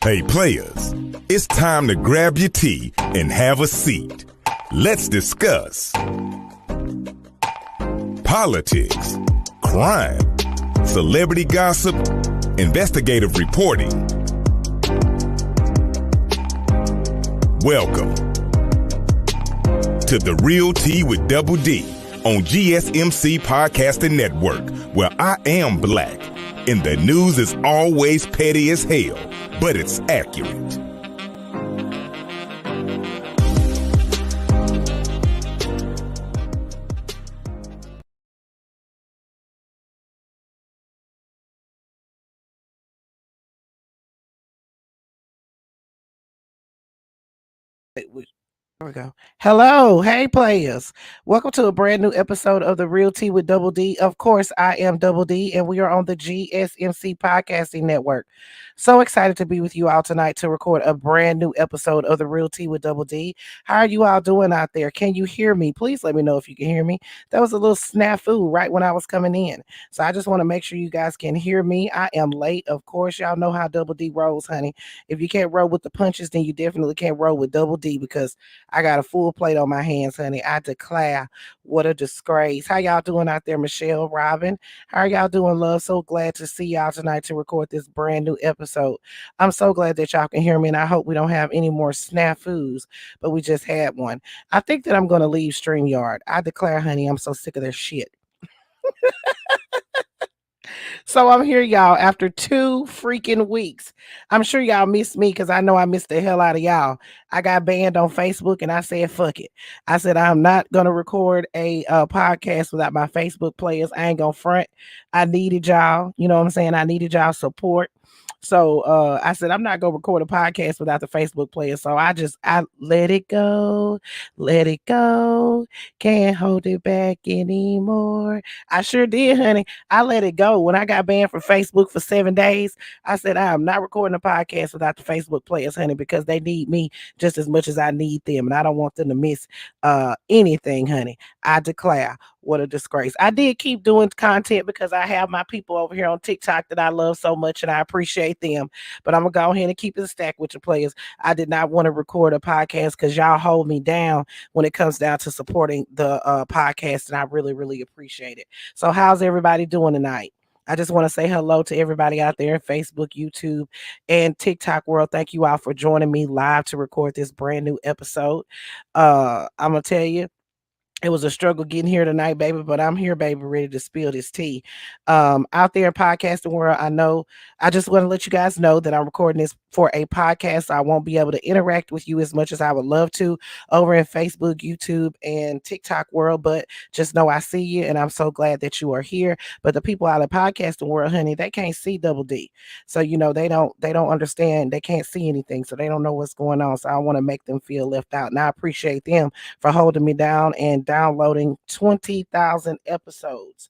Hey players, it's time to grab your tea and have a seat. Let's discuss politics, crime, celebrity gossip, investigative reporting. Welcome to The Real Tea with Double D on GSMC Podcasting Network, where I am black and the news is always petty as hell, but it's accurate. There we go. Hello. Hey, players. Welcome to a brand new episode of The Real Tea with Double D. Of course, I am Double D, and we are on the GSMC Podcasting Network. So excited to be with you all tonight to record a brand new episode of The Real Tea with Double D. How are you all doing out there? Can you hear me? Please let me know if you can hear me. That was a little snafu right when I was coming in. So I just want to make sure you guys can hear me. I am late. Of course, y'all know how Double D rolls, honey. If you can't roll with the punches, then you definitely can't roll with Double D because I got a full plate on my hands, honey. I declare, what a disgrace. How y'all doing out there, Michelle, Robin? How are y'all doing, love? So glad to see y'all tonight to record this brand new episode. I'm so glad that y'all can hear me, and I hope we don't have any more snafus, but we just had one. I think that I'm going to leave StreamYard. I declare, honey, I'm so sick of their shit. So I'm here, y'all, after 2 freaking weeks. I'm sure y'all missed me because I know I missed the hell out of y'all. I got banned on Facebook and I said, fuck it. I said, I'm not going to record a podcast without my Facebook players. I ain't going to front. I needed y'all. You know what I'm saying? I needed y'all support. So I said, I'm not going to record a podcast without the Facebook players. So I let it go. Let it go. Can't hold it back anymore. I sure did, honey. I let it go. When I got banned from Facebook for 7 days, I said, I am not recording a podcast without the Facebook players, honey, because they need me just as much as I need them. And I don't want them to miss anything, honey. I declare, what a disgrace. I did keep doing content because I have my people over here on TikTok that I love so much and I appreciate them. But I'm going to go ahead and keep it stacked with your players. I did not want to record a podcast because y'all hold me down when it comes down to supporting the podcast. And I really, really appreciate it. So how's everybody doing tonight? I just want to say hello to everybody out there in Facebook, YouTube, and TikTok world. Thank you all for joining me live to record this brand new episode. I'm going to tell you, it was a struggle getting here tonight, baby, but I'm here, baby, ready to spill this tea. Out there in podcasting world, I just want to let you guys know that I'm recording this for a podcast. So I won't be able to interact with you as much as I would love to over in Facebook, YouTube, and TikTok world, but just know I see you, and I'm so glad that you are here. But the people out in podcasting world, honey, they can't see Double D. So, they don't understand. They can't see anything, so they don't know what's going on. So I want to make them feel left out, and I appreciate them for holding me down and downloading 20,000 episodes.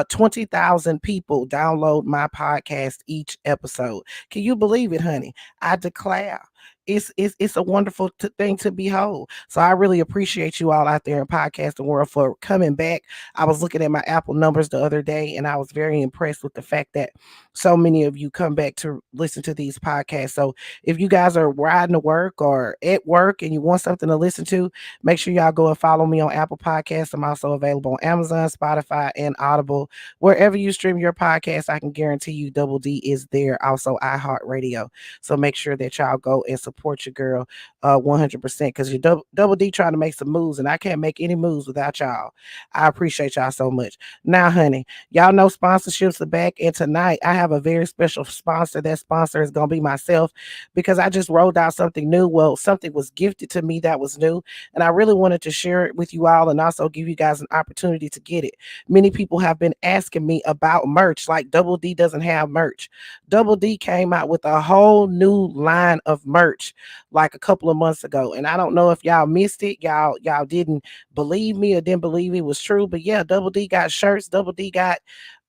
20,000 people download my podcast each episode. Can you believe it, honey? I declare. It's a wonderful thing to behold. So I really appreciate you all out there in podcasting world for coming back. I was looking at my Apple numbers the other day, and I was very impressed with the fact that so many of you come back to listen to these podcasts. So if you guys are riding to work or at work and you want something to listen to, make sure y'all go and follow me on Apple Podcasts. I'm also available on Amazon, Spotify, and Audible. Wherever you stream your podcast, I can guarantee you Double D is there. Also iHeartRadio. So make sure that y'all go and support your girl 100% because you Double D trying to make some moves, and I can't make any moves without y'all. I appreciate y'all so much. Now, honey, y'all know sponsorships are back, and tonight I have a very special sponsor. That sponsor is going to be myself because I just rolled out something new. Well, something was gifted to me that was new, and I really wanted to share it with you all and also give you guys an opportunity to get it. Many people have been asking me about merch, like Double D doesn't have merch. Double D came out with a whole new line of merch like a couple of months ago. And I don't know if y'all missed it. Y'all didn't believe me or didn't believe it was true. But yeah, Double D got shirts, Double D got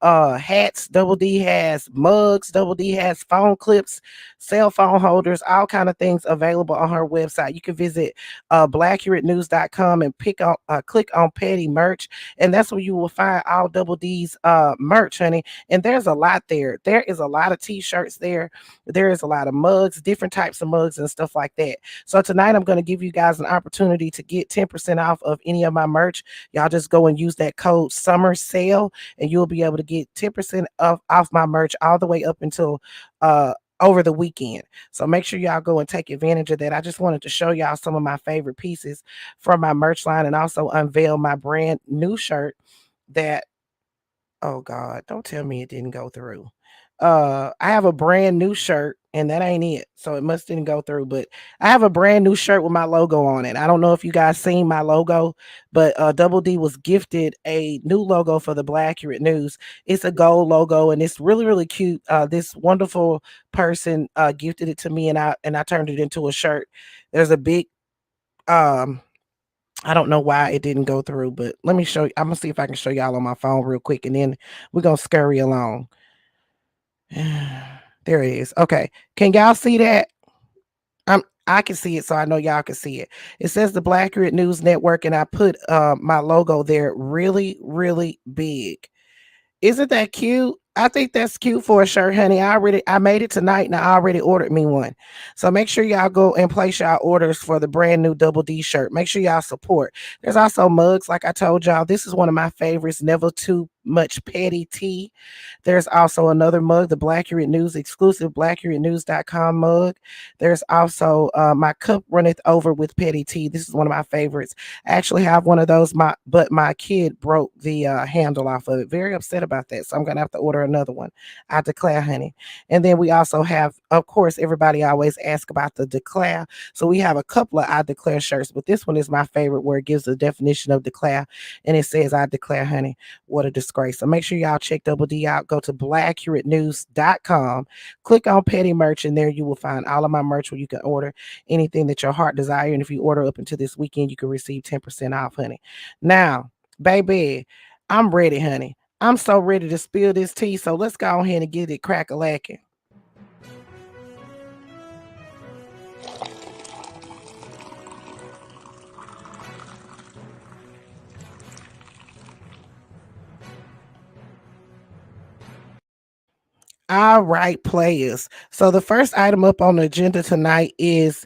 hats, Double D has mugs, Double D has phone clips, cell phone holders, all kind of things available on her website. You can visit blackuratnews.com and click on petty merch, and that's where you will find all Double D's merch, honey. And there's a lot there. There is a lot of t-shirts there. There is a lot of mugs, different types of mugs and stuff like that. So tonight I'm going to give you guys an opportunity to get 10% off of any of my merch. Y'all just go and use that code summer sale and you'll be able to get 10% off my merch all the way up until over the weekend. So make sure y'all go and take advantage of that. I just wanted to show y'all some of my favorite pieces from my merch line and also unveil my brand new shirt that, oh God, don't tell me it didn't go through. I have a brand new shirt and that ain't it. So it must didn't go through, but I have a brand new shirt with my logo on it. I don't know if you guys seen my logo, but Double D was gifted a new logo for the Black Accurate News. It's a gold logo and it's really, really cute. This wonderful person gifted it to me and I turned it into a shirt. There's a big I don't know why it didn't go through, but let me show you. I'm gonna see if I can show y'all on my phone real quick and then we're gonna scurry along. There it is. Okay. Can y'all see that? I can see it, so I know y'all can see it. It says the Black Accurate News Network, and I put my logo there really, really big. Isn't that cute? I think that's cute for a shirt, honey. I made it tonight and I already ordered me one. So make sure y'all go and place y'all orders for the brand new Double D shirt. Make sure y'all support. There's also mugs, like I told y'all. This is one of my favorites, Never Too Much Petty Tea. There's also another mug, the Black Accurate News exclusive blackuratnews.com mug. There's also my cup runneth over with petty tea. This is one of my favorites. I actually have one of those, but my kid broke the handle off of it. Very upset about that. So I'm gonna have to order another one. I declare, honey. And then we also have, of course, everybody always asks about the declare. So we have a couple of I declare shirts, but this one is my favorite where it gives the definition of declare. And it says, I declare, honey, what a disgrace. So make sure y'all check Double D out. Go to blackuratnews.com, click on petty merch, and there you will find all of my merch where you can order anything that your heart desire. And if you order up until this weekend, you can receive 10% off, honey. Now, baby, I'm ready, honey. I'm so ready to spill this tea. So let's go ahead and get it crack-a-lacking. All right, players. So the first item up on the agenda tonight is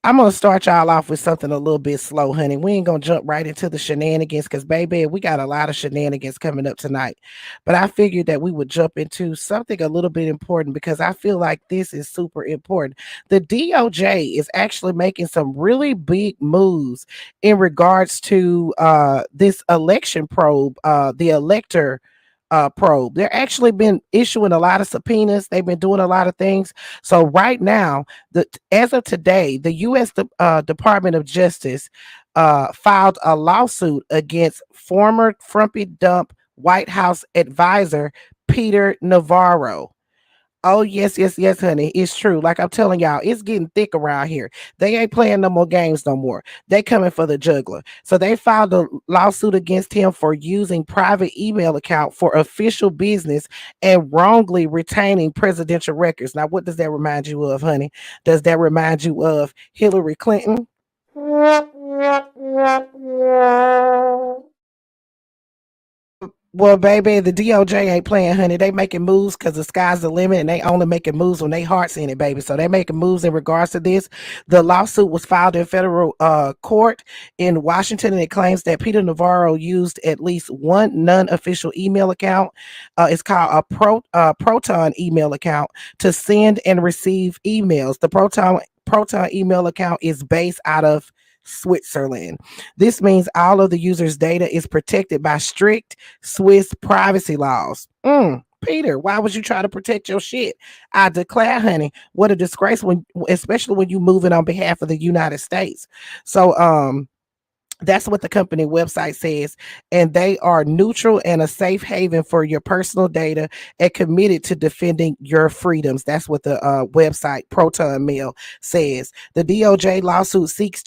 I'm gonna start y'all off with something a little bit slow, honey. We ain't gonna jump right into the shenanigans because, baby, we got a lot of shenanigans coming up tonight. But I figured that we would jump into something a little bit important because I feel like this is super important. The DOJ is actually making some really big moves in regards to this election probe, the elector probe. They're actually been issuing a lot of subpoenas. They've been doing a lot of things. So right now, as of today, the U.S. Department of Justice filed a lawsuit against former Frumpy Dump White House advisor Peter Navarro. Oh, yes, yes, yes, honey. It's true. Like I'm telling y'all, it's getting thick around here. They ain't playing no more games no more. They coming for the juggler. So they filed a lawsuit against him for using private email account for official business and wrongly retaining presidential records. Now, what does that remind you of, honey? Does that remind you of Hillary Clinton? Well, baby, the DOJ ain't playing, honey. They making moves because the sky's the limit, and they only making moves when they heart's in it, baby. So they making moves in regards to this. The lawsuit was filed in federal court in Washington, and it claims that Peter Navarro used at least one non-official email account. It's called a Proton email account to send and receive emails. The Proton email account is based out of Switzerland. This means all of the user's data is protected by strict Swiss privacy laws. Peter, why would you try to protect your shit? I declare, honey, what a disgrace especially when you moving on behalf of the United States. So That's what the company website says. And they are neutral and a safe haven for your personal data and committed to defending your freedoms. That's what the website Proton Mail says. The DOJ lawsuit seeks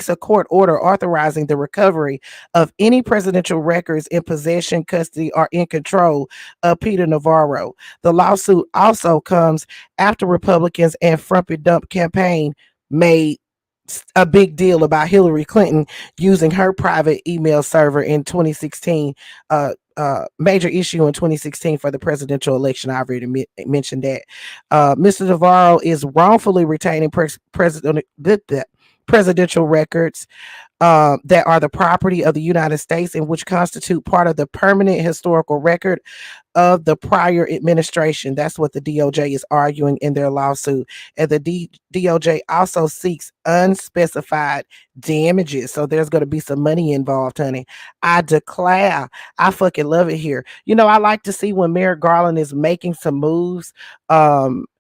a court order authorizing the recovery of any presidential records in possession, custody, or in control of Peter Navarro. The lawsuit also comes after Republicans and Frump and Dump campaign made a big deal about Hillary Clinton using her private email server in 2016. Major issue in 2016 for the presidential election. I already mentioned that. Mr. Navarro is wrongfully retaining presidential records that are the property of the United States and which constitute part of the permanent historical record of the prior administration. That's what the DOJ is arguing in their lawsuit. And the DOJ also seeks unspecified damages. So there's going to be some money involved, honey. I declare, I fucking love it here. You know, I like to see when Merrick Garland is making some moves.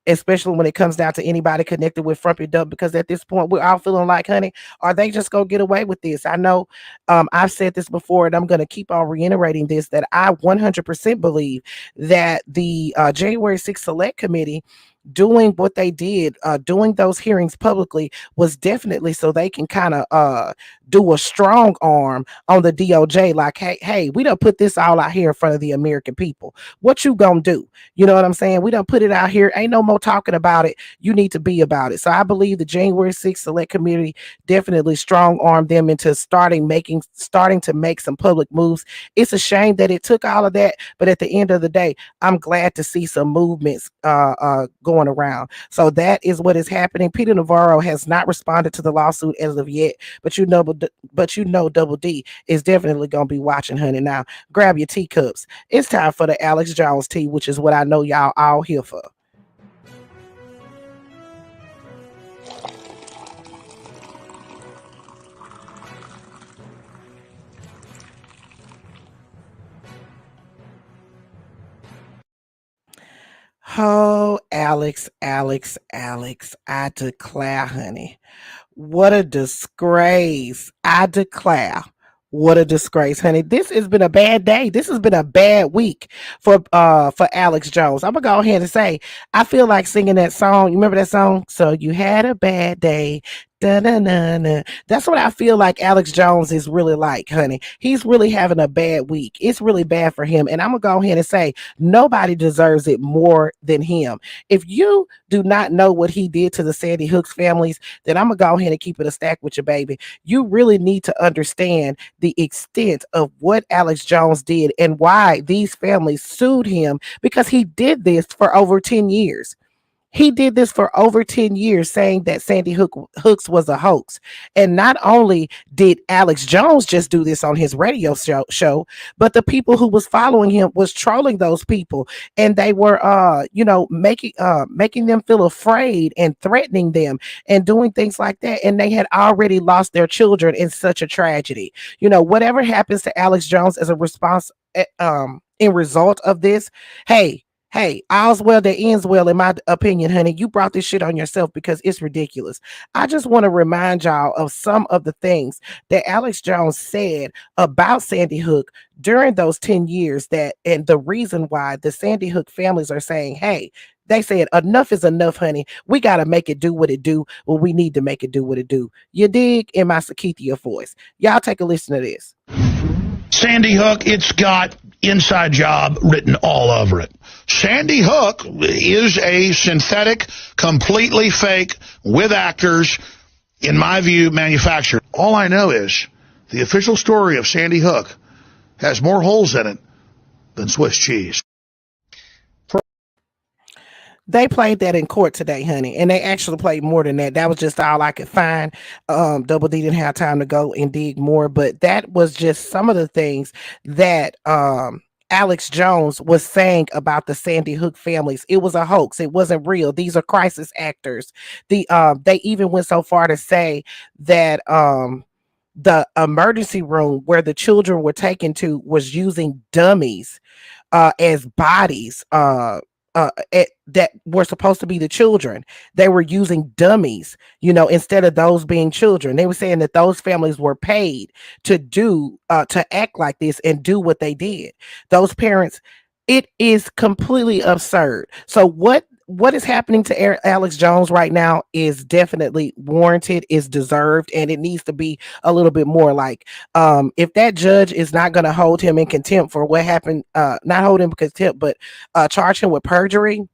Especially when it comes down to anybody connected with Frumpy Dump, because at this point we're all feeling like, honey, are they just gonna get away with this? I know I've said this before, and I'm gonna keep on reiterating this, that I 100% believe that the January 6th Select Committee doing what they did, doing those hearings publicly, was definitely so they can kind of do a strong arm on the DOJ, like, hey, we don't put this all out here in front of the American people. What you gonna do? You know what I'm saying? We don't put it out here. Ain't no more talking about it. You need to be about it. So I believe the January 6th Select Committee definitely strong armed them into starting to make some public moves. It's a shame that it took all of that, but at the end of the day, I'm glad to see some movements going around. So that is what is happening. Peter Navarro has not responded to the lawsuit as of yet, but you know Double D is definitely gonna be watching, honey. Now grab your teacups. It's time for the Alex Jones tea, which is what I know y'all all here for. Oh, Alex, Alex, Alex, I declare, honey. What a disgrace. I declare. What a disgrace, honey. This has been a bad day. This has been a bad week for Alex Jones. I'm gonna go ahead and say I feel like singing that song. You remember that song? So you had a bad day. Da-na-na-na. That's what I feel like Alex Jones is really like, honey. He's really having a bad week. It's really bad for him. And I'm gonna go ahead and say nobody deserves it more than him. If you do not know what he did to the Sandy Hooks families, then I'm gonna go ahead and keep it a stack with you, baby. You really need to understand the extent of what Alex Jones did and why these families sued him, because he did this for over 10 years. He did this for over 10 years, saying that Hooks was a hoax. And not only did Alex Jones just do this on his radio show, but the people who was following him was trolling those people. And they were, making them feel afraid and threatening them and doing things like that. And they had already lost their children in such a tragedy. You know, whatever happens to Alex Jones as a response, in result of this, hey, all's well that ends well, in my opinion, honey. You brought this shit on yourself because it's ridiculous. I just want to remind y'all of some of the things that Alex Jones said about Sandy Hook during those 10 years, and the reason why the Sandy Hook families are saying, hey, they said enough is enough, honey. We got to make it do what it do. Well, we need to make it do what it do. You dig? In my Sakithia voice. Y'all take a listen to this. Sandy Hook, it's got inside job written all over it. Sandy Hook is a synthetic, completely fake, with actors, in my view, manufactured. All I know is the official story of Sandy Hook has more holes in it than Swiss cheese. They played that in court today, honey, and they actually played more than that. That was just all I could find. Double D didn't have time to go and dig more, but that was just some of the things that Alex Jones was saying about the Sandy Hook families. It was a hoax. It wasn't real. These are crisis actors. They even went so far to say that the emergency room where the children were taken to was using dummies as bodies that were supposed to be the children. They were using dummies, instead of those being children. They were saying that those families were paid to to act like this and do what they did. Those parents, it is completely absurd. So what is happening to Alex Jones right now is definitely warranted, is deserved, and it needs to be a little bit more. Like, if that judge is not going to hold him in contempt for what happened, not hold him in contempt, but charge him with perjury,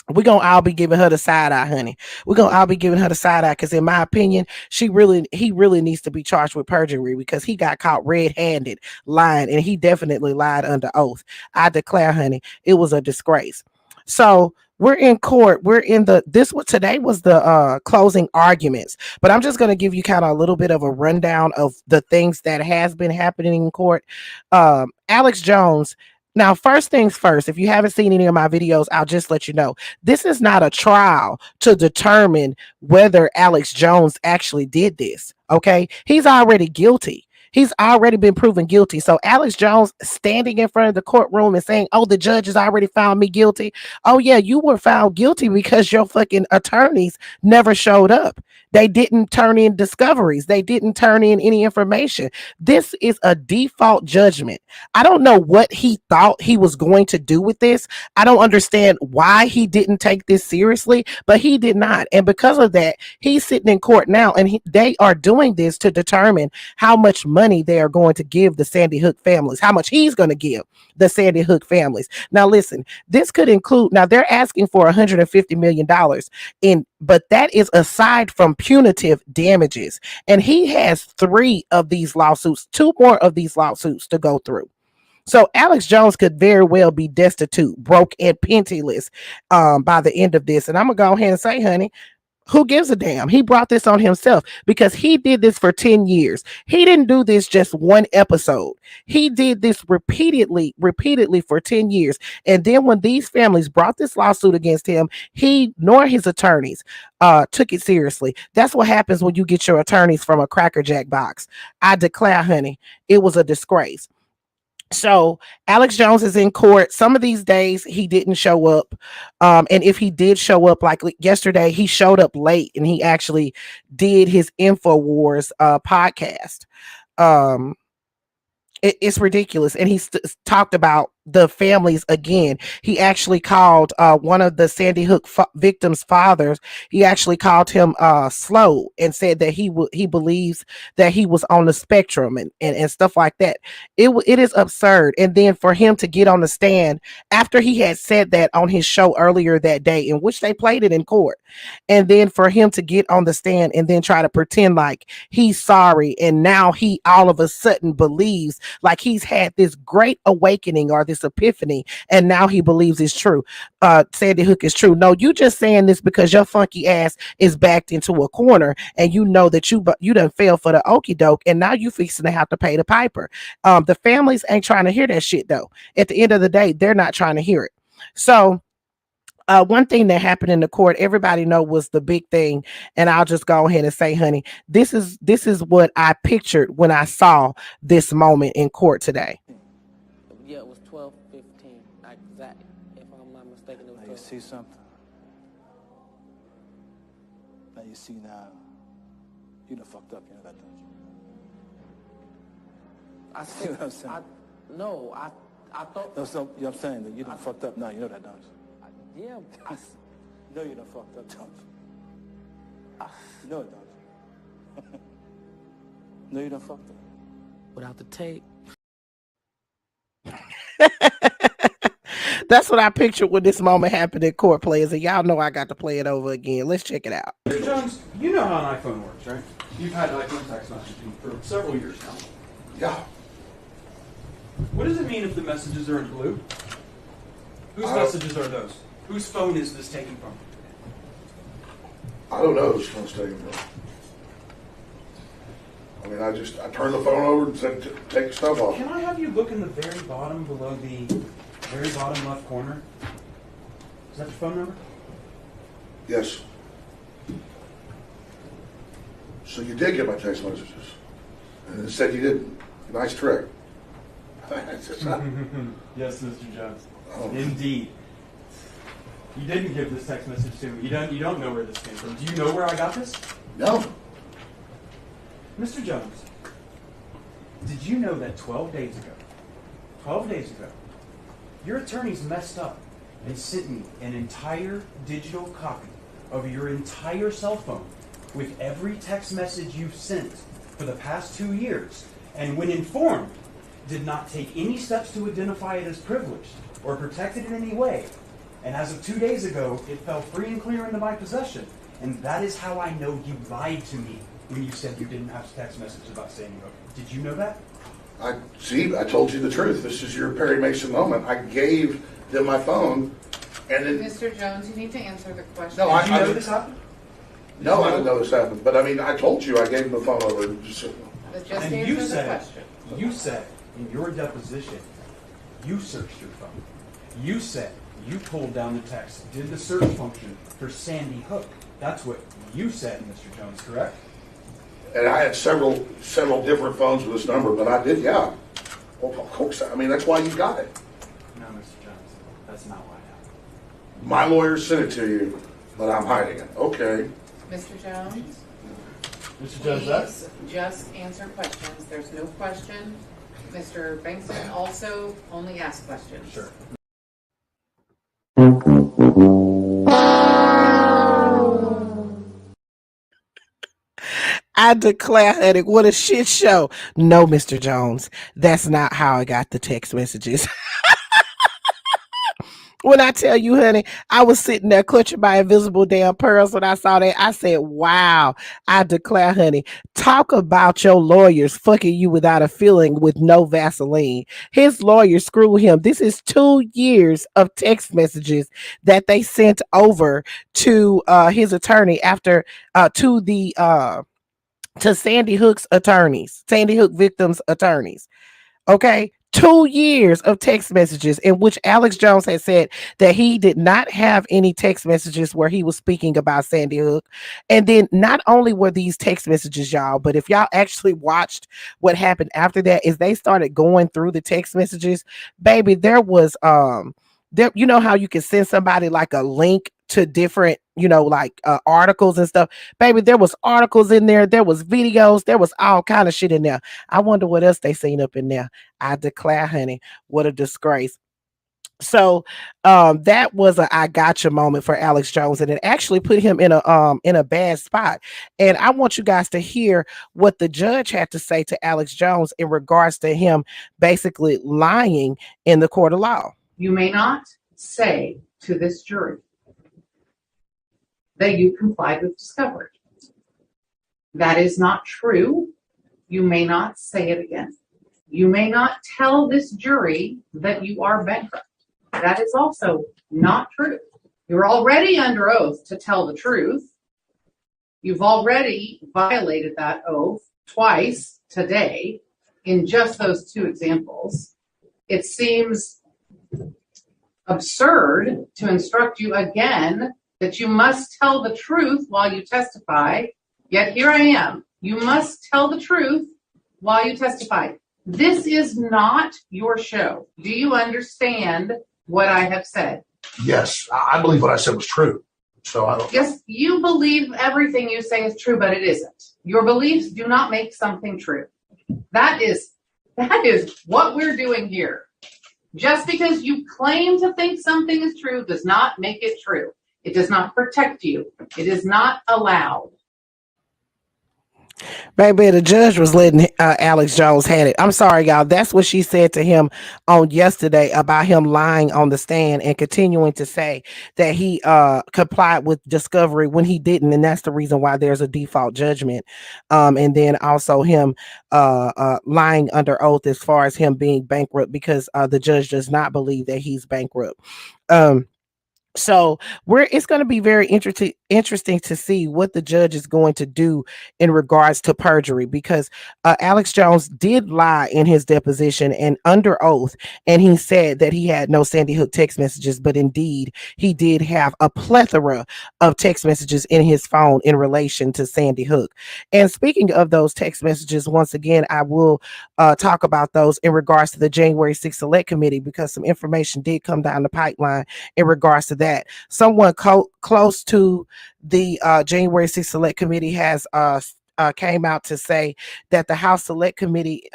we're gonna all be giving her the side eye, honey. We're gonna all be giving her the side eye because, in my opinion, he really needs to be charged with perjury because he got caught red-handed lying, and he definitely lied under oath. I declare, honey, it was a disgrace. So we're in court. Today was the closing arguments, but I'm just gonna give you kind of a little bit of a rundown of the things that has been happening in court. Alex Jones. Now, first things first, if you haven't seen any of my videos, I'll just let you know, this is not a trial to determine whether Alex Jones actually did this, okay? He's already guilty. He's already been proven guilty. So Alex Jones standing in front of the courtroom and saying, oh, the judge has already found me guilty. Oh, yeah, you were found guilty because your fucking attorneys never showed up. They didn't turn in discoveries. They didn't turn in any information. This is a default judgment. I don't know what he thought he was going to do with this. I don't understand why he didn't take this seriously, but he did not. And because of that, he's sitting in court now, and they are doing this to determine how much money they are going to give the Sandy Hook families, how much he's going to give the Sandy Hook families. Now, listen, this could include, now they're asking for $150 million but that is aside from punitive damages. And he has 3 of these lawsuits, 2 more of these lawsuits to go through. So Alex Jones could very well be destitute, broke, and penniless by the end of this. And I'm going to go ahead and say, honey, who gives a damn? He brought this on himself because he did this for 10 years. He didn't do this just one episode. He did this repeatedly for 10 years. And then when these families brought this lawsuit against him, he nor his attorneys took it seriously. That's what happens when you get your attorneys from a Cracker Jack box. I declare, honey, it was a disgrace. So Alex Jones is in court. Some of these days he didn't show up. And if he did show up, like yesterday, he showed up late and he actually did his InfoWars podcast. It's ridiculous. And he talked about the families again. He actually called one of the Sandy Hook victims' fathers. He actually called him slow and said that he believes that he was on the spectrum and stuff like that. It is absurd. And then for him to get on the stand after he had said that on his show earlier that day, in which they played it in court, and then for him to get on the stand and then try to pretend like he's sorry, and now he all of a sudden believes like he's had this great awakening or this epiphany, and now he believes it's true. Sandy Hook is true. No, you just saying this because your funky ass is backed into a corner, and you know that you done fell for the okie doke, and now you fixing to have to pay the piper. The families ain't trying to hear that shit though. At the end of the day, they're not trying to hear it. So one thing that happened in the court, everybody know was the big thing, and I'll just go ahead and say, honey, this is what I pictured when I saw this moment in court today. Yeah, it was 12:15. Exactly. If I'm not mistaken, it was. Now you see something. Now you see now. You done fucked up. You know that, don't you? I see what I'm saying. I thought. No, so you know what I'm saying that you done fucked up. Now you know that, don't you? Yeah, no, you done fucked up, don't you? You know it, don't you? No, you done fucked up. Without the tape. That's what I pictured when this moment happened in court, players, and y'all know I got to play it over again. Let's check it out. Mr. Jones, you know how an iPhone works, right? You've had iPhone text messaging for several years now. Yeah. What does it mean if the messages are in blue? Whose messages are those? Whose phone is this taken from? I don't know whose phone's taken from. I mean, I turned the phone over and said, take the stuff off. Can I have you look in the very bottom below the very bottom left corner? Is that your phone number? Yes. So you did get my text messages. And it said you didn't. Nice trick. Yes, Mr. Jones. Indeed. You didn't give this text message to me. You don't know where this came from. Do you know where I got this? No. Mr. Jones, did you know that 12 days ago, your attorneys messed up and sent me an entire digital copy of your entire cell phone with every text message you've sent for the past 2 years, and when informed, did not take any steps to identify it as privileged or protect it in any way. And as of 2 days ago, it fell free and clear into my possession. And that is how I know you lied to me when you said you didn't have text messages about Sandy Hook. Did you know that? I told you the truth. This is your Perry Mason moment. I gave them my phone, and then... Mr. Jones, you need to answer the question. No, Did you know this happened? No, I didn't know this happened. But I mean, I told you I gave them the phone over. Just And answer you the said, question. you said in your deposition, you searched your phone. You said you pulled down the text, did the search function for Sandy Hook. That's what you said, Mr. Jones, correct? And I had several different phones with this number, but I did, yeah. Well, of course. I mean, that's why you got it. No, Mr. Jones, that's not why it happened. My lawyer sent it to you, but I'm hiding it. Okay. Mr. Jones, Mr. Jones, that's... please just answer questions. There's no question. Mr. Bankson also only asks questions. Sure. I declare, honey, what a shit show. No, Mr. Jones, that's not how I got the text messages. When I tell you, honey, I was sitting there clutching my invisible damn pearls when I saw that. I said, wow, I declare, honey, talk about your lawyers fucking you without a feeling with no Vaseline. His lawyer screwed him. This is 2 years of text messages that they sent over to his attorney after to Sandy Hook's attorneys, Sandy Hook victims' attorneys. Okay. 2 years of text messages in which Alex Jones had said that he did not have any text messages where he was speaking about Sandy Hook. And then not only were these text messages, y'all, but if y'all actually watched what happened after that, is they started going through the text messages, baby, there was, there, you know how you can send somebody like a link to different, like articles and stuff. Baby, there was articles in there. There was videos. There was all kind of shit in there. I wonder what else they seen up in there. I declare, honey, what a disgrace. So that was a I gotcha moment for Alex Jones, and it actually put him in a bad spot. And I want you guys to hear what the judge had to say to Alex Jones in regards to him basically lying in the court of law. You may not say to this jury that you complied with discovery. That is not true. You may not say it again. You may not tell this jury that you are bankrupt. That is also not true. You're already under oath to tell the truth. You've already violated that oath twice today in just those 2 examples. It seems absurd to instruct you again that you must tell the truth while you testify, yet here I am. You must tell the truth while you testify. This is not your show. Do you understand what I have said? Yes, I believe what I said was true. So I don't... Yes, you believe everything you say is true, but it isn't. Your beliefs do not make something true. That is what we're doing here. Just because you claim to think something is true does not make it true. It does not protect you. It is not allowed. Baby, the judge was letting Alex Jones had it. I'm sorry, y'all. That's what she said to him on yesterday about him lying on the stand and continuing to say that he complied with discovery when he didn't. And that's the reason why there's a default judgment. And then also him lying under oath as far as him being bankrupt because the judge does not believe that he's bankrupt. So it's going to be very interesting to see what the judge is going to do in regards to perjury, because Alex Jones did lie in his deposition and under oath, and he said that he had no Sandy Hook text messages, but indeed he did have a plethora of text messages in his phone in relation to Sandy Hook. And speaking of those text messages, once again, I will talk about those in regards to the January 6th Select Committee, because some information did come down the pipeline in regards to that. that someone close to the January 6th Select Committee has came out to say that the House Select Committee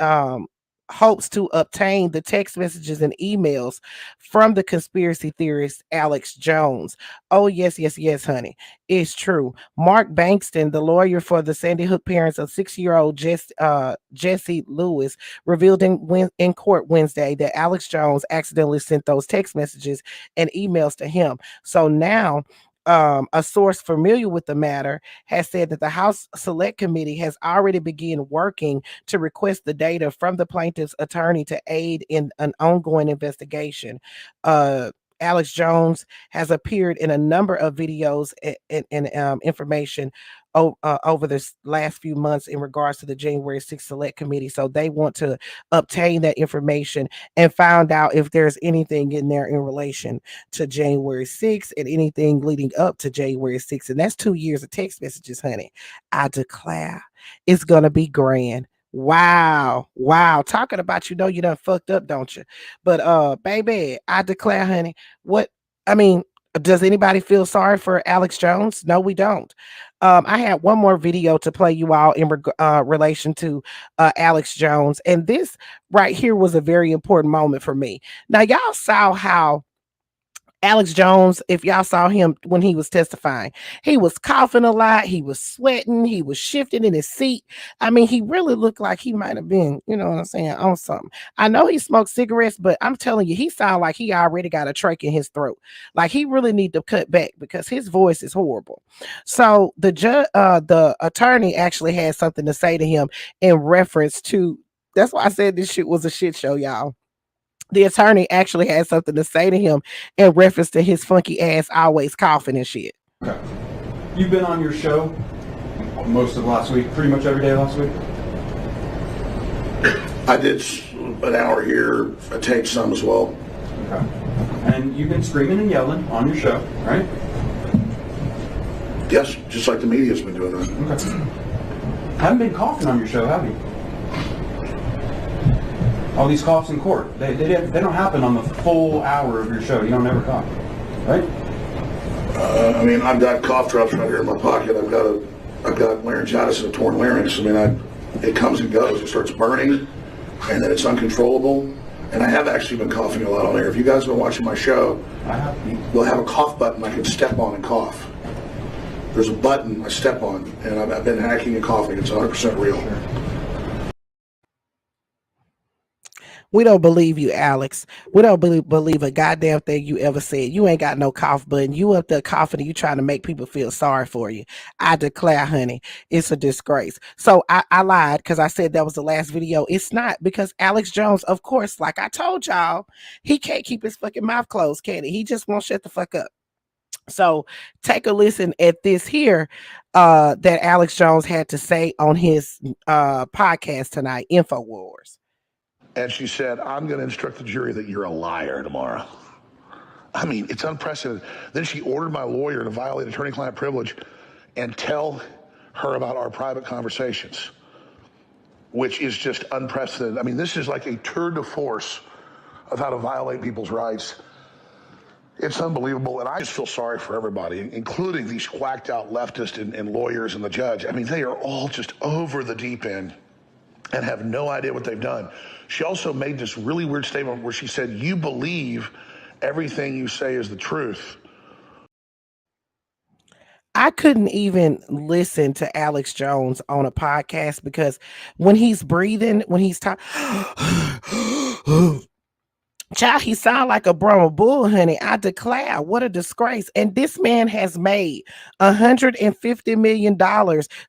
hopes to obtain the text messages and emails from the conspiracy theorist Alex Jones. Oh, yes, honey. It's true. Mark Bankston, the lawyer for the Sandy Hook parents of 6-year-old Jesse Lewis, revealed in court Wednesday that Alex Jones accidentally sent those text messages and emails to him. So now a source familiar with the matter has said that the House Select Committee has already begun working to request the data from the plaintiff's attorney to aid in an ongoing investigation. Alex Jones has appeared in a number of videos and information over the last few months in regards to the January 6th Select Committee. So they want to obtain that information and find out if there's anything in there in relation to January 6th and anything leading up to January 6th. And that's 2 years of text messages, honey. I declare it's going to be grand. Wow. Talking about, you done fucked up, don't you? But baby, I declare, honey, does anybody feel sorry for Alex Jones? No, we don't. I had one more video to play you all in relation to Alex Jones. And this right here was a very important moment for me. Now, y'all saw how Alex Jones, if y'all saw him when he was testifying, he was coughing a lot. He was sweating. He was shifting in his seat. I mean, he really looked like he might have been, you know what I'm saying, on something. I know he smoked cigarettes, but I'm telling you, he sounded like he already got a trach in his throat. Like he really need to cut back because his voice is horrible. So the attorney actually had something to say to him in reference to, that's why I said this shit was a shit show, y'all. The attorney actually had something to say to him in reference to his funky ass always coughing and shit. Okay. You've been on your show most of last week, pretty much every day last week? I did an hour here. I taped some as well. Okay. And you've been screaming and yelling on your show, right? Yes, just like the media's been doing that. Okay. Haven't been coughing on your show, have you? All these coughs in court, they don't happen on the full hour of your show. You don't ever cough, right? I mean, I've got cough drops right here in my pocket. I've got laryngitis and a torn larynx. I mean, it comes and goes. It starts burning, and then it's uncontrollable. And I have actually been coughing a lot on air. If you guys have been watching my show, you'll have a cough button I can step on and cough. There's a button I step on, and I've been hacking and coughing. It's 100% real. Sure. We don't believe you, Alex. We don't believe a goddamn thing you ever said. You ain't got no cough button. You up there coughing and you trying to make people feel sorry for you. I declare, honey, it's a disgrace. So I lied because I said that was the last video. It's not, because Alex Jones, of course, like I told y'all, he can't keep his fucking mouth closed, can he? He just won't shut the fuck up. So take a listen at this here that Alex Jones had to say on his podcast tonight, InfoWars. And she said, I'm going to instruct the jury that you're a liar tomorrow. I mean, it's unprecedented. Then she ordered my lawyer to violate attorney-client privilege and tell her about our private conversations, which is just unprecedented. I mean, this is like a tour de force of how to violate people's rights. It's unbelievable, and I just feel sorry for everybody, including these whacked out leftists and lawyers and the judge. I mean, they are all just over the deep end and have no idea what they've done. She also made this really weird statement where she said, you believe everything you say is the truth. I couldn't even listen to Alex Jones on a podcast because when he's breathing, when he's talking, child, he sound like a Brahma bull, honey. I declare, what a disgrace. And this man has made $150 million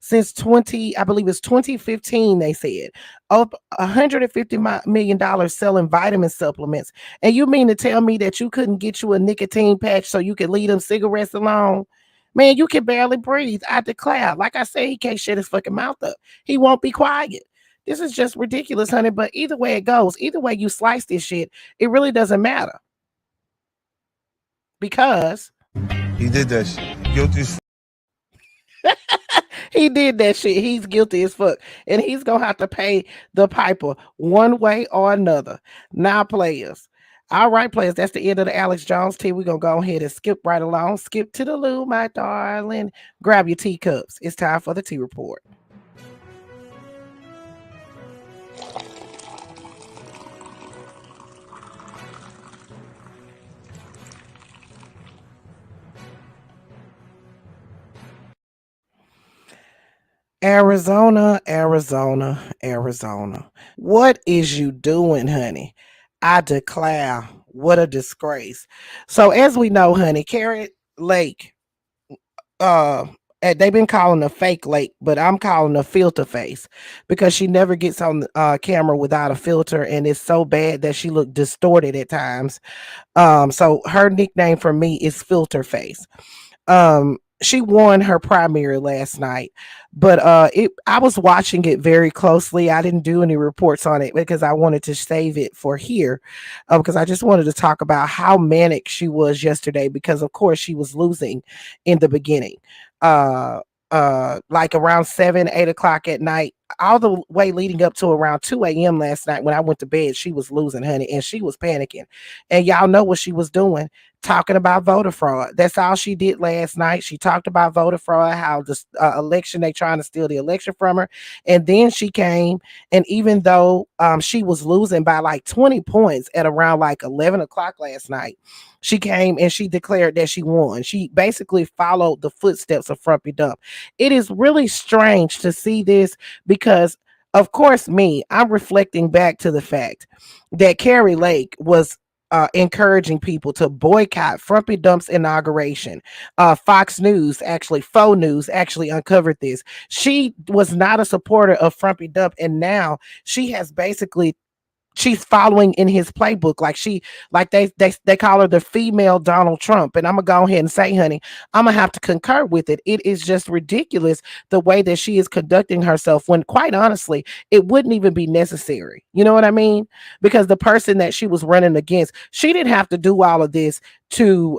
since 2015, they said. Up $150 million selling vitamin supplements. And you mean to tell me that you couldn't get you a nicotine patch so you could leave them cigarettes alone? Man, you can barely breathe. I declare, like I say, he can't shut his fucking mouth up. He won't be quiet. This is just ridiculous, honey. But either way it goes, either way you slice this shit, it really doesn't matter. Because he did that shit. Guilty as he did that shit. He's guilty as fuck. And he's gonna have to pay the piper one way or another. Now, players, All right, players, that's the end of the Alex Jones tea. We're going to go ahead and skip right along. Skip to the loo, my darling. Grab your teacups. It's time for the tea report. Arizona, Arizona, Arizona. What is you doing, honey? I declare, what a disgrace. So as we know, honey, Carrie Lake, they've been calling a fake lake, but I'm calling a filter face because she never gets on the camera without a filter, and it's so bad that she looked distorted at times. So her nickname for me is Filter Face. She won her primary last night, but I was watching it very closely. I didn't do any reports on it because I wanted to save it for here, because I just wanted to talk about how manic she was yesterday, because of course she was losing in the beginning. Uh like around 7, 8 o'clock at night, all the way leading up to around 2 a.m. last night when I went to bed, she was losing, honey, and she was panicking. And y'all know what she was doing, talking about voter fraud. That's all she did last night. She talked about voter fraud, how the election, they trying to steal the election from her. And then she came, and even though she was losing by like 20 points at around like 11 o'clock last night, she came and she declared that she won. She basically followed the footsteps of Frumpy Dump. It is really strange to see this because, of course, I'm reflecting back to the fact that Carrie Lake was encouraging people to boycott Frumpy Dump's inauguration. Faux News actually uncovered this. She was not a supporter of Frumpy Dump, and now she has basically, she's following in his playbook. Like they call her the female Donald Trump. And I'm gonna go ahead and say, honey, I'm gonna have to concur with it. It is just ridiculous the way that she is conducting herself, when quite honestly it wouldn't even be necessary. You know what I mean? Because the person that she was running against, she didn't have to do all of this to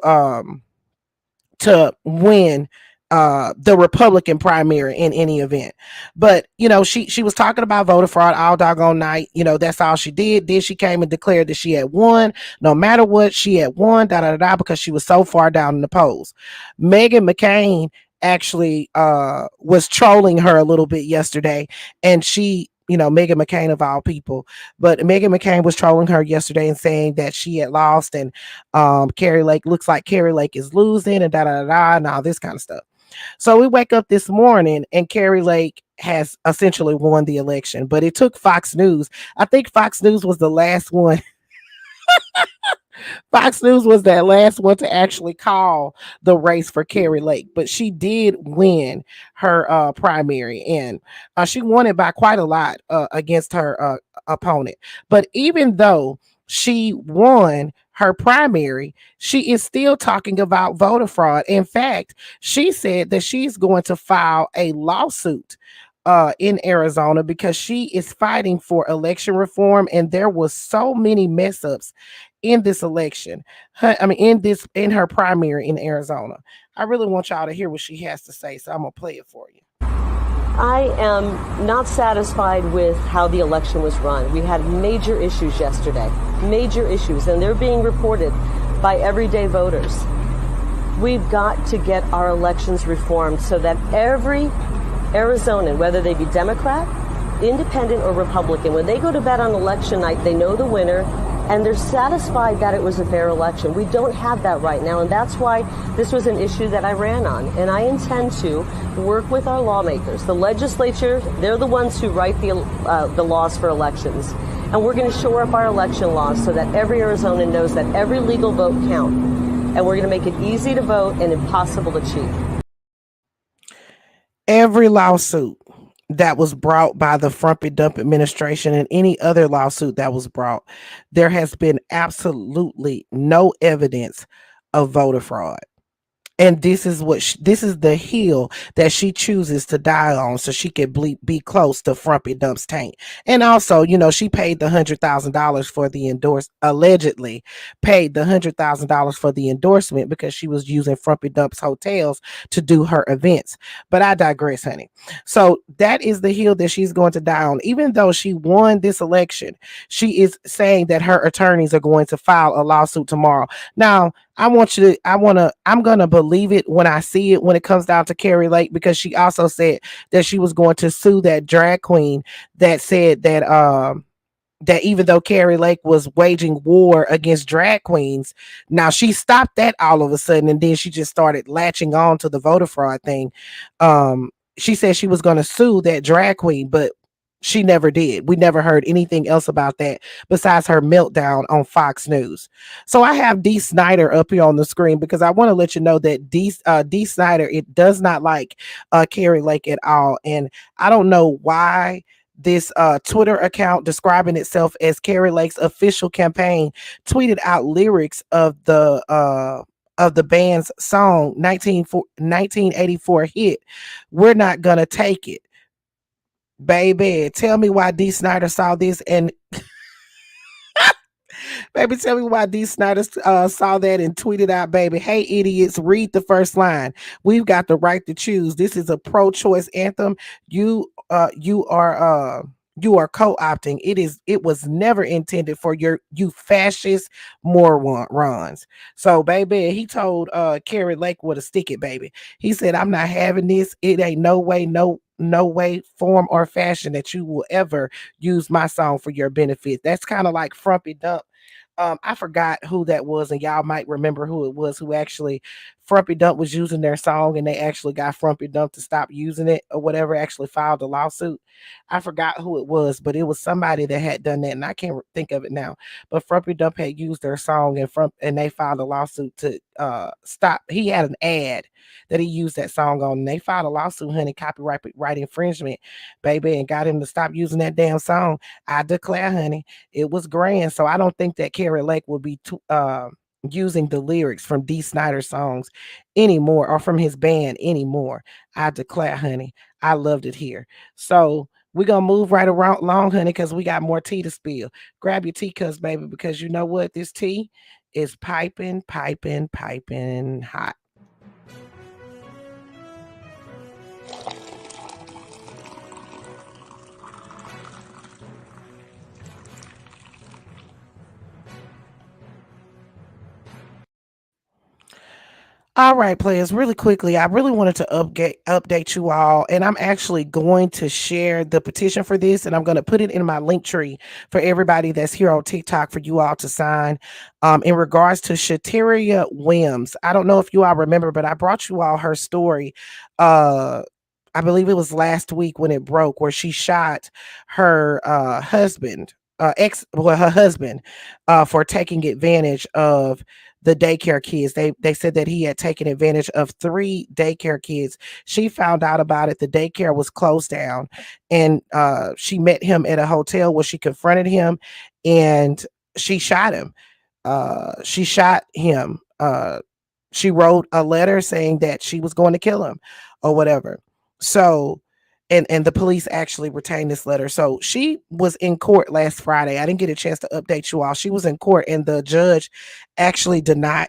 win the Republican primary in any event. But she was talking about voter fraud all doggone night. That's all she did. Then she came and declared that she had won. No matter what, she had won, because she was so far down in the polls. Meghan McCain actually was trolling her a little bit yesterday, and she, Meghan McCain of all people, but Meghan McCain was trolling her yesterday and saying that she had lost, and Carrie Lake, looks like Carrie Lake is losing, and and all this kind of stuff. So we wake up this morning and Carrie Lake has essentially won the election, but it took Fox News. I think Fox News was the last one. Fox News was that last one to actually call the race for Carrie Lake, but she did win her primary, and she won it by quite a lot against her opponent. But even though she won her primary, she is still talking about voter fraud. In fact, she said that she's going to file a lawsuit in Arizona because she is fighting for election reform, and there was so many mess ups in this election. In her primary in Arizona. I really want y'all to hear what she has to say, so I'm gonna play it for you. I am not satisfied with how the election was run. We had major issues yesterday, major issues, and they're being reported by everyday voters. We've got to get our elections reformed so that every Arizonan, whether they be Democrat, Independent, or Republican, when they go to bed on election night, they know the winner and they're satisfied that it was a fair election. We don't have that right now, and that's why this was an issue that I ran on. And I intend to work with our lawmakers. The legislature, they're the ones who write the laws for elections. And we're going to shore up our election laws so that every Arizonan knows that every legal vote counts. And we're going to make it easy to vote and impossible to cheat. Every lawsuit that was brought by the Frumpy Dump administration and any other lawsuit that was brought, there has been absolutely no evidence of voter fraud. And this is this is the hill that she chooses to die on, so she could be close to Frumpy Dump's tank. And also, she paid the $100,000 for the allegedly paid the $100,000 for the endorsement because she was using Frumpy Dump's hotels to do her events. But I digress, honey. So that is the hill that she's going to die on. Even though she won this election, she is saying that her attorneys are going to file a lawsuit tomorrow. Now, I'm going to believe it when I see it when it comes down to Kari Lake, because she also said that she was going to sue that drag queen that said that even though Kari Lake was waging war against drag queens, now she stopped that all of a sudden, and then she just started latching on to the voter fraud thing. She said she was going to sue that drag queen, but she never did. We never heard anything else about that besides her meltdown on Fox News. So I have Dee Snider up here on the screen because I want to let you know that Dee Snider, it does not like Kari Lake at all. And I don't know why this Twitter account describing itself as Kari Lake's official campaign tweeted out lyrics of the band's song 1984 hit "We're Not Gonna Take It." Baby, tell me why Dee Snider saw this and baby, tell me why Dee Snider saw that and tweeted out, baby, "Hey idiots, read the first line. We've got the right to choose. This is a pro-choice anthem. You are co-opting. It was never intended for you fascist morons." So, baby, he told Kari Lake where to stick it, baby. He said, "I'm not having this. It ain't no way, form, or fashion that you will ever use my song for your benefit." That's kind of like Frumpy Dump. I forgot who that was, and y'all might remember who it was who actually Frumpy Dump was using their song, and they actually got Frumpy Dump to stop using it or whatever, actually filed a lawsuit. I forgot who it was, but it was somebody that had done that, and I can't think of it now. But Frumpy Dump had used their song, and they filed a lawsuit to stop. He had an ad that he used that song on, and they filed a lawsuit, honey, copyright infringement, baby, and got him to stop using that damn song. I declare, honey, it was grand. So I don't think that Kari Lake will be using the lyrics from Dee Snider's songs anymore, or from his band anymore. I declare, honey, I loved it here. So we're gonna move right around along, honey, because we got more tea to spill. Grab your tea cups, baby, because you know what? This tea is piping hot. All right, players, really quickly, I really wanted to update you all, and I'm actually going to share the petition for this, and I'm going to put it in my link tree for everybody that's here on TikTok for you all to sign. In regards to Shataria Wims, I don't know if you all remember, but I brought you all her story. I believe it was last week when it broke, where she shot her husband, her husband, for taking advantage of the daycare kids. They said that he had taken advantage of 3 daycare kids. She found out about it. The daycare was closed down, and she met him at a hotel where she confronted him, and she shot him. She shot him. She wrote a letter saying that she was going to kill him or whatever. So, and the police actually retained this letter. So she was in court last Friday. I didn't get a chance to update you all. She was in court, and the judge actually denied,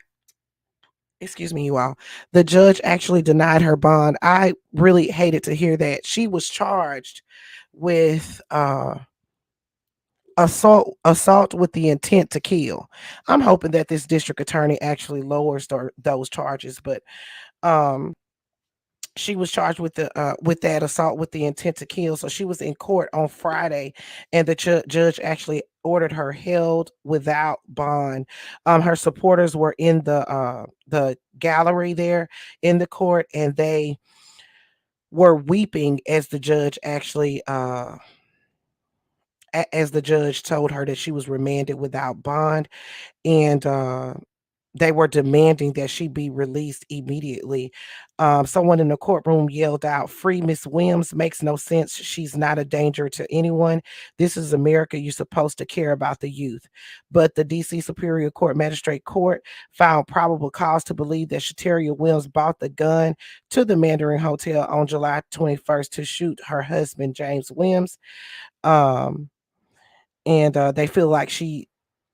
excuse me, you all. The judge actually denied her bond. I really hated to hear that. She was charged with assault with the intent to kill. I'm hoping that this district attorney actually lowers those charges, but she was charged with that assault with the intent to kill. So she was in court on Friday, and the judge actually ordered her held without bond. Her supporters were in the gallery there in the court, and they were weeping as the judge actually as the judge told her that she was remanded without bond. And they were demanding that she be released immediately. Someone in the courtroom yelled out, "Free Miss Williams." Makes no sense. She's not a danger to anyone. This is America. You're supposed to care about the youth. But the DC Superior Court Magistrate Court found probable cause to believe that Shataria Williams bought the gun to the Mandarin Hotel on July 21st to shoot her husband, James Williams. And they feel like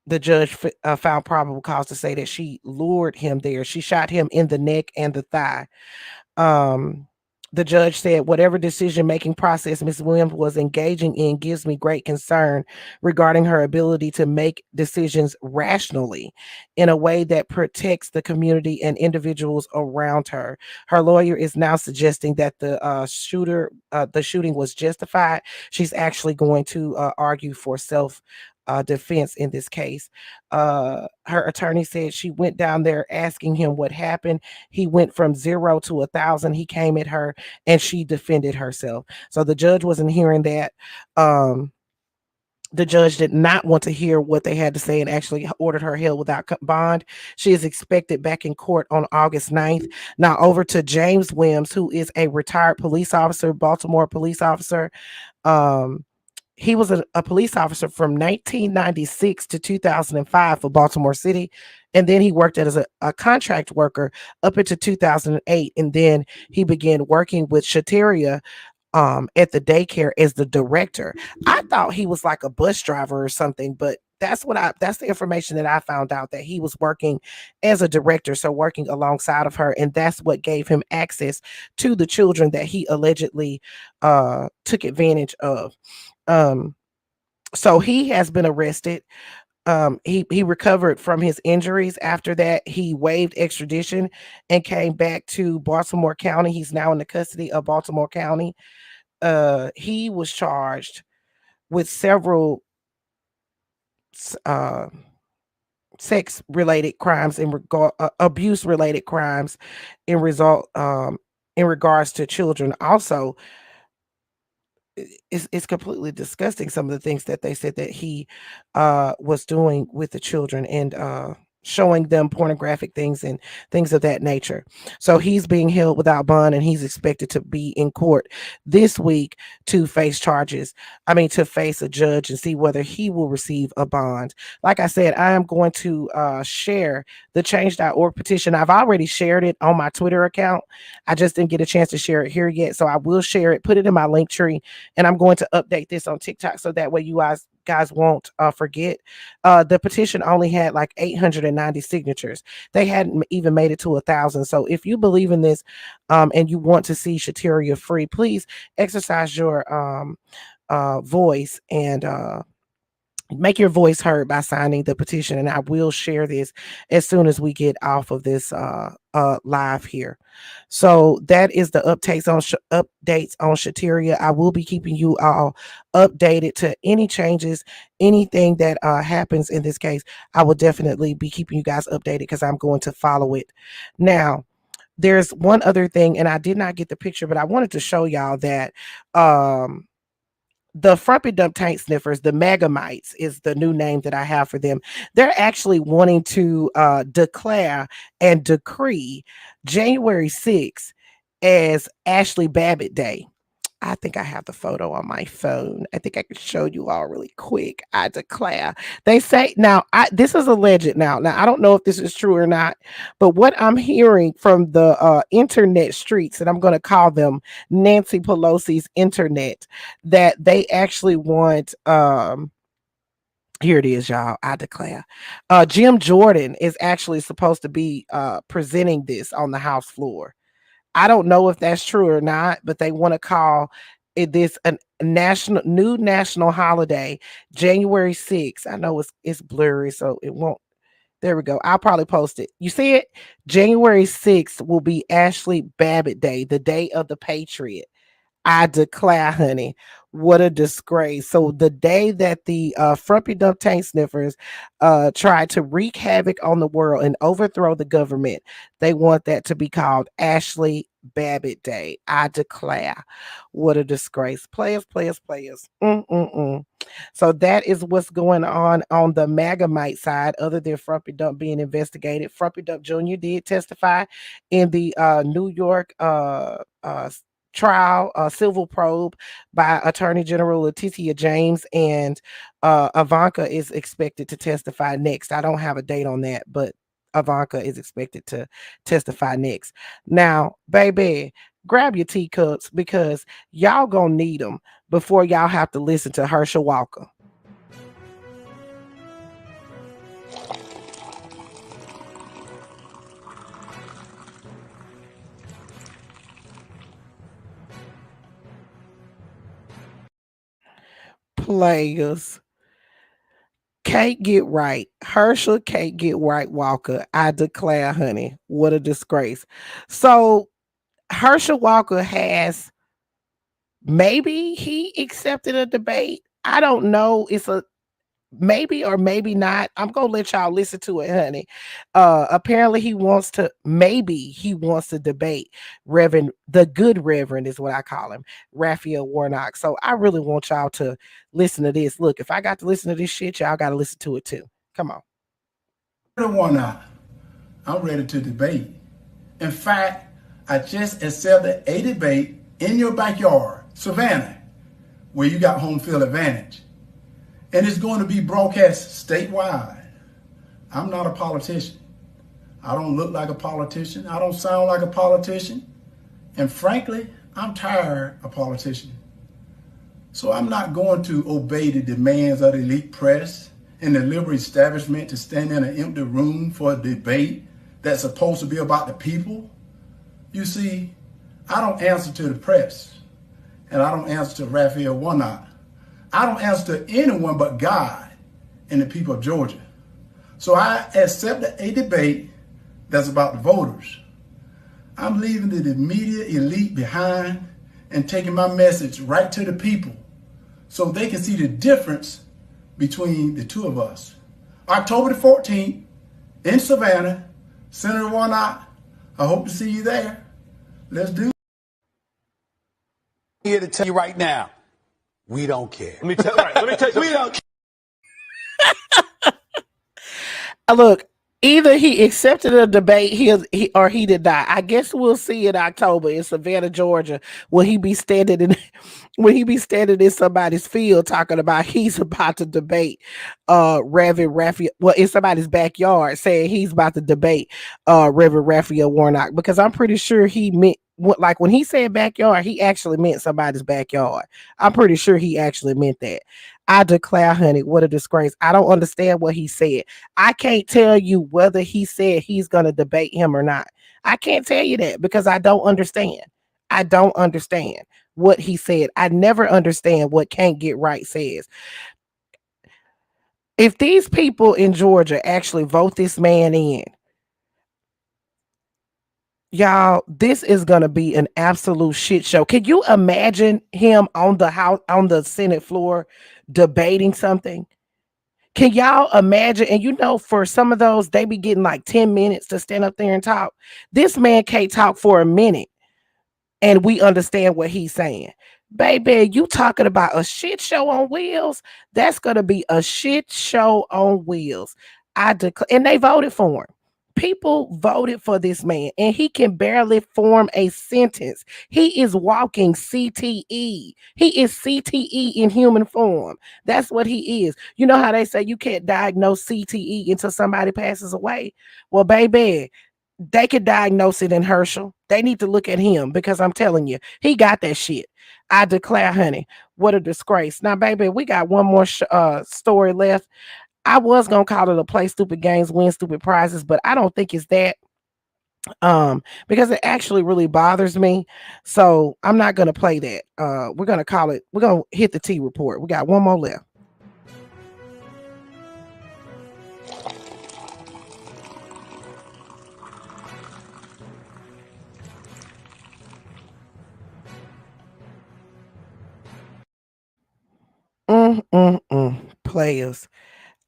the judge found probable cause to say that she lured him there. She shot him in the neck and the thigh. The judge said, "Whatever decision-making process Ms. Williams was engaging in gives me great concern regarding her ability to make decisions rationally in a way that protects the community and individuals around her." Her lawyer is now suggesting that the shooting was justified. She's actually going to argue for defense in this case. Her attorney said she went down there asking him what happened. He went from 0 to 1,000. He came at her and she defended herself. So the judge wasn't hearing that. The judge did not want to hear what they had to say and actually ordered her held without bond. She is expected back in court on August 9th. Now over to James Williams, who is a retired police officer, Baltimore police officer. He was a police officer from 1996 to 2005 for Baltimore City. And then he worked as a contract worker up into 2008. And then he began working with Shataria at the daycare as the director. I thought he was like a bus driver or something, but that's the information that I found out, that he was working as a director, so working alongside of her, and that's what gave him access to the children that he allegedly took advantage of. So he has been arrested. He recovered from his injuries. After that, he waived extradition and came back to Baltimore County. He's now in the custody of Baltimore County. He was charged with several sex related crimes abuse related crimes in regards to children. Also, it's completely disgusting, some of the things that they said that he was doing with the children, and showing them pornographic things and things of that nature. So he's being held without bond, and he's expected to be in court this week to face to face a judge and see whether he will receive a bond. Like I said, I am going to share the change.org petition. I've already shared it on my Twitter account. I just didn't get a chance to share it here yet. So I will share it, put it in my link tree, and I'm going to update this on TikTok so that way you guys won't forget. The petition only had like 890 signatures. They hadn't even made it to 1,000. So if you believe in this and you want to see Shataria free, please exercise your voice and make your voice heard by signing the petition. And I will share this as soon as we get off of this live here. So that is the updates on Shataria. I will be keeping you all updated to any changes, anything that happens in this case. I will definitely be keeping you guys updated because I'm going to follow it. Now, there's one other thing, and I did not get the picture, but I wanted to show y'all that the Frumpy Dump Tank Sniffers, the Megamites is the new name that I have for them. They're actually wanting to declare and decree January 6th as Ashley Babbitt Day. I think I have the photo on my phone. I think I can show you all really quick. I declare. They say now, this is alleged now. Now, I don't know if this is true or not, but what I'm hearing from the internet streets, and I'm going to call them Nancy Pelosi's internet, that they actually want, here it is, y'all. I declare. Jim Jordan is actually supposed to be presenting this on the House floor. I don't know if that's true or not, but they want to call this a new national holiday, January 6th. I know it's blurry, so it won't. There we go. I'll probably post it. You see it? January 6th will be Ashley Babbitt Day, the day of the Patriot. I declare, honey, what a disgrace. So the day that the frumpy dump tank sniffers tried to wreak havoc on the world and overthrow the government, they want that to be called Ashley Babbitt Day. I declare, what a disgrace. Players, players, players. Mm-mm-mm. So that is what's going on the Magamite side, other than Frumpy Dump being investigated. Frumpy Dump Jr. did testify in the New York trial, civil probe by Attorney General Letitia James, and Ivanka is expected to testify next. I don't have a date on that, but Ivanka is expected to testify next. Now, baby, grab your teacups because y'all gonna need them before y'all have to listen to Herschel Walker. Players can't get right. Herschel can't get right, Walker. I declare, honey, what a disgrace. So Herschel Walker has, maybe he accepted a debate. I don't know. It's a maybe or maybe not. I'm gonna let y'all listen to it, honey. Apparently maybe he wants to debate Reverend, the good Reverend is what I call him, Raphael Warnock. So I really want y'all to listen to this. Look, if I got to listen to this shit, y'all gotta listen to it too. Come on. Warnock, I'm ready to debate. In fact, I just accepted a debate in your backyard, Savannah, where you got home field advantage. And it's going to be broadcast statewide. I'm not a politician. I don't look like a politician. I don't sound like a politician. And frankly, I'm tired of politicians. So I'm not going to obey the demands of the elite press and the liberal establishment to stand in an empty room for a debate that's supposed to be about the people. You see, I don't answer to the press, and I don't answer to Raphael Warnock. I don't answer to anyone but God and the people of Georgia. So I accepted a debate that's about the voters. I'm leaving the media elite behind and taking my message right to the people so they can see the difference between the two of us. October the 14th in Savannah, Senator Warnock, I hope to see you there. Let's do it. I'm here to tell you right now, we don't care. Let me tell you. We don't care. Look, either he accepted a debate, or he did not. I guess we'll see in October in Savannah, Georgia, when he be standing in somebody's field talking about he's about to debate Reverend Raphael. Well, in somebody's backyard saying he's about to debate Reverend Raphael Warnock, because I'm pretty sure he meant, like when he said backyard, he actually meant somebody's backyard. I'm pretty sure he actually meant that. I declare, honey, what a disgrace. I don't understand what he said. I can't tell you whether he said he's going to debate him or not. I can't tell you that because I don't understand. I don't understand what he said. I never understand what Can't Get Right says. If these people in Georgia actually vote this man in, y'all, this is gonna be an absolute shit show. Can you imagine him on the Senate floor debating something? Can y'all imagine? And you know, for some of those, they be getting like 10 minutes to stand up there and talk. This man can't talk for a minute, and we understand what he's saying. Baby, you talking about a shit show on wheels? That's gonna be a shit show on wheels. I declare, and they voted for him. People voted for this man, and he can barely form a sentence. He is walking CTE. He is CTE in human form. That's what he is. You know how they say you can't diagnose CTE until somebody passes away? Well, baby, they could diagnose it in Herschel. They need to look at him, because I'm telling you, he got that shit. I declare, honey, what a disgrace. Now, baby, we got one more story left. I was gonna call it a play stupid games, win stupid prizes, but I don't think it's that, because it actually really bothers me. So I'm not gonna play that. We're gonna hit the T report. We got one more left. Players.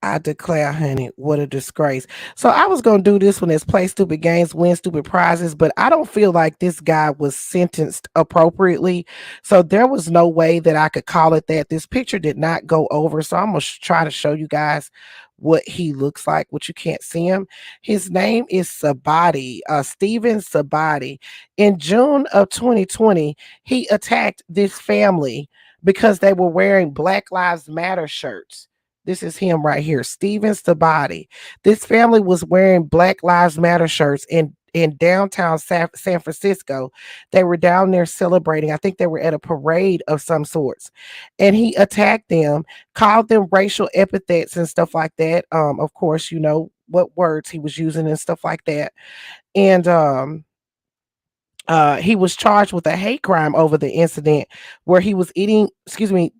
I declare, honey, what a disgrace. So I was gonna do this one as play stupid games, win stupid prizes, but I don't feel like this guy was sentenced appropriately. So there was no way that I could call it that. This picture did not go over. So I'm gonna try to show you guys what he looks like, which you can't see him. His name is Sabati, Stephen Sabati. In June of 2020, he attacked this family because they were wearing Black Lives Matter shirts. This is him right here, Steven Sabati. This family was wearing Black Lives Matter shirts in downtown San Francisco. They were down there celebrating. I think they were at a parade of some sorts. And he attacked them, called them racial epithets and stuff like that. Of course, you know what words he was using and stuff like that. And he was charged with a hate crime over the incident where he was eating, excuse me,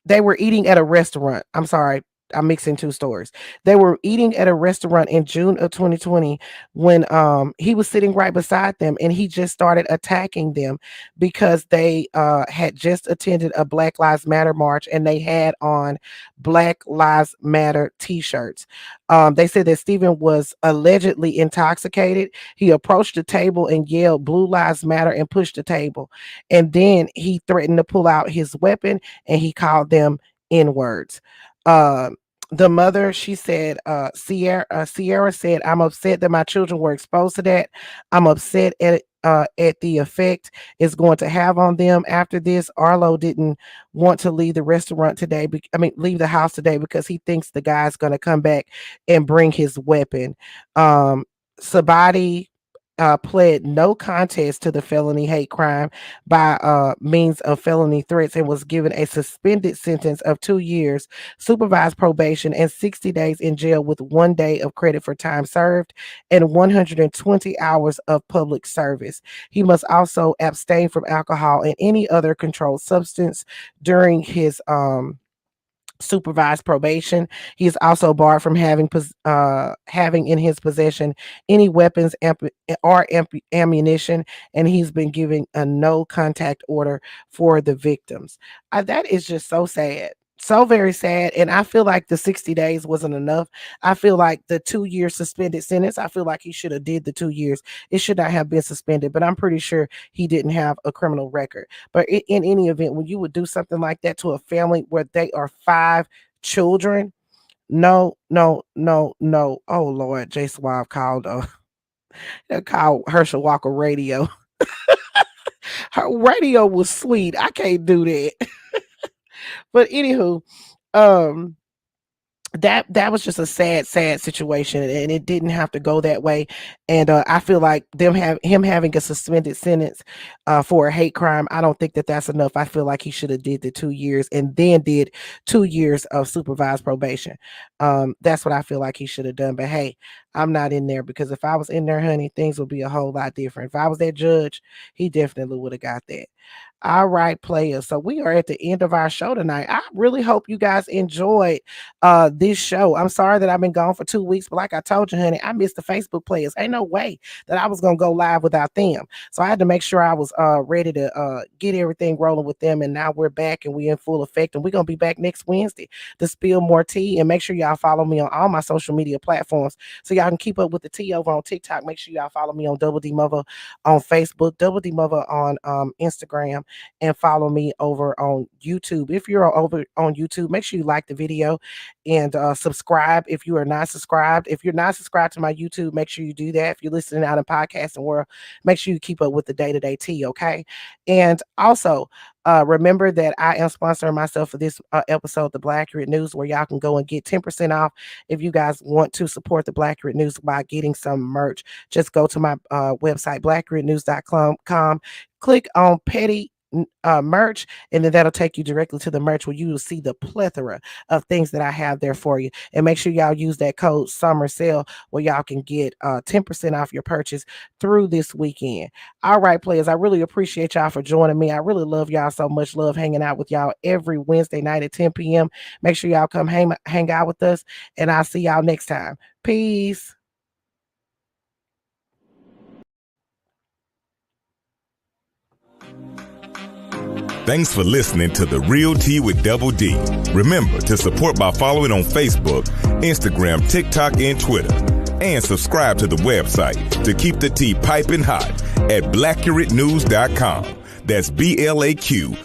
they were eating at a restaurant. I'm sorry, I'm mixing two stories. They were eating at a restaurant in June of 2020 when he was sitting right beside them, and he just started attacking them because they had just attended a Black Lives Matter march and they had on Black Lives Matter t-shirts. They said that Stephen was allegedly intoxicated. He approached the table and yelled "Blue Lives Matter" and pushed the table. And then he threatened to pull out his weapon and he called them N-words. The mother, she said, Sierra said, "I'm upset that my children were exposed to that. I'm upset at the effect it's going to have on them after this. Arlo didn't want to leave the restaurant today. Leave the house today because he thinks the guy's going to come back and bring his weapon." Sabati pled no contest to the felony hate crime by means of felony threats and was given a suspended sentence of 2 years, supervised probation, and 60 days in jail with 1 day of credit for time served and 120 hours of public service. He must also abstain from alcohol and any other controlled substance during his supervised probation. He is also barred from having in his possession any weapons or ammunition, and he's been given a no contact order for the victims. That is just so sad. So very sad. And I feel like the 60 days wasn't enough. I feel like the 2 year suspended sentence, I feel like he should have did the 2 years. It should not have been suspended, but I'm pretty sure he didn't have a criminal record. But in any event, when you would do something like that to a family where they are 5 children, no. Oh Lord, Jay Suave called Herschel Walker radio. Her radio was sweet. I can't do that. But anywho, that was just a sad situation, and it didn't have to go that way. And I feel like him having a suspended sentence for a hate crime, I don't think that that's enough. I feel like he should have did the 2 years and then did 2 years of supervised probation. That's what I feel like he should have done. But hey, I'm not in there, because if I was in there, honey, things would be a whole lot different. If I was that judge, he definitely would have got that. All right, players. So we are at the end of our show tonight. I really hope you guys enjoyed this show. I'm sorry that I've been gone for 2 weeks, but like I told you, honey, I missed the Facebook players. Ain't no way that I was gonna go live without them. So I had to make sure I was ready to get everything rolling with them. And now we're back and we're in full effect. And we're gonna be back next Wednesday to spill more tea. And make sure y'all follow me on all my social media platforms so y'all can keep up with the tea over on TikTok. Make sure y'all follow me on Double D Mother on Facebook, Double D Mother on Instagram, and follow me over on YouTube. If you're over on YouTube, make sure you like the video and subscribe if you are not subscribed. If you're not subscribed to my YouTube, make sure you do that. If you're listening out in podcasting world, make sure you keep up with the day-to-day tea, okay? And also, remember that I am sponsoring myself for this episode of the Blaccurate News, where y'all can go and get 10% off if you guys want to support the Blaccurate News by getting some merch. Just go to my website, blaccuratenews.com, click on Petty merch, and then that'll take you directly to the merch where you will see the plethora of things that I have there for you. And make sure y'all use that code Summer Sale where y'all can get 10% off your purchase through this weekend. All right, players, I really appreciate y'all for joining me. I really love y'all so much. Love hanging out with y'all every Wednesday night at 10 p.m. Make sure y'all come hang out with us, and I'll see y'all next time. Peace. Thanks for listening to The Real Tea with Double D. Remember to support by following on Facebook, Instagram, TikTok, and Twitter. And subscribe to the website to keep the tea piping hot at blackuratnews.com. That's BLAQURATE